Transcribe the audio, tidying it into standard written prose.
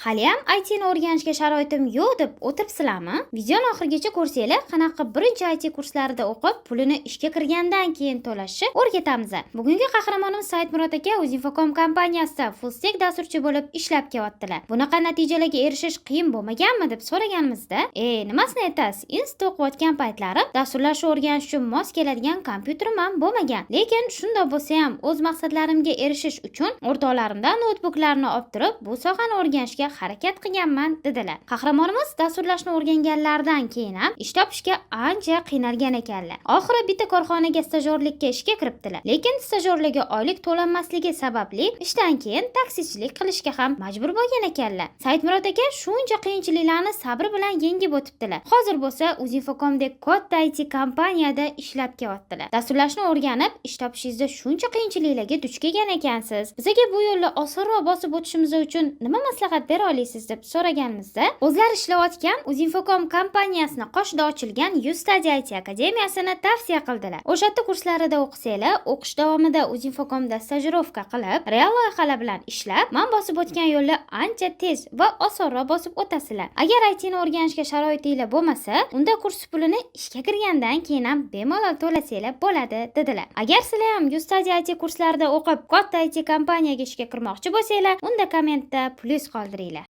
Haliyam IT ni o'rganishga sharoitim yo'q deb o'tiribsizlarmi? Videoni oxirigacha ko'rsanglar, qanaqa birinchi IT kurslarida o'qib, pulini ishga kirgandan keyin to'lashni o'rgatamiz. Bugungi qahramonimiz Saidmurod aka Uzinfocom kompaniyasida full stack dasturchi bo'lib ishlab kelyaptilar. Bunaqa natijalarga erishish qiyin bo'lmaganmi deb so'raganimizda, nimasini aytasiz? Institutda o'qiyotgan paytlarim dasturlashni o'rganish uchun mos keladigan kompyuterim ham bo'lmagan. Lekin shunday bo'lsa ham o'z maqsadlarimga erishish uchun o'rtoqlarimdan notebooklarni olib turib, bu sohani o'rganishga harakat qilganman dedilar. Qahramonimiz dasturlashni o'rganganlaridan keyin ham ish topishga ancha qiynalgan ekanlar. Oxiri bitta korxonaga stajyorlikka ishga kiribdilar. Lekin stajyorlarga oylik to'lanmasligi sababli ishdan keyin taksichilik qilishga ham majbur bo'lgan ekanlar. Saidmurod aka shuncha qiyinchiliklarni sabr bilan yengib o'tibdilar. Hozir bo'lsa Uzinfocomdek katta IT kompaniyada ishlab kelyaptilar. Dasturlashni o'rganib ish topishingizda shuncha qiyinchiliklarga duch kelgan ekansiz. Bizga bu yo'lni osonroq bosib o'tishimiz uchun nima maslahat bera olasiz deb so'raganimizda, o'zlari ishlayotgan Uzinfocom kompaniyasining qoshida ochilgan Yustadia IT akademiyasini tavsiya qildilar. O'sha yerda kurslarida o'qisanglar, o'qish davomida Uzinfocomda stajirovka qilib, real loyihalar bilan ishlab, men bosib o'tgan yo'lni ancha tez va osonroq bosib o'tasizlar. Agar IT ni o'rganishga sharoitinglar bo'lmasa, unda kurs pulini ishga kirgandan keyin ham bemalol to'lasanglar bo'ladi dedilar. Agar sizlar ham Yustadia IT kurslarida o'qib, katta IT kompaniyaga ishga kirmoqchi bo'lsanglar, unda kommentda plus qoldiringlar.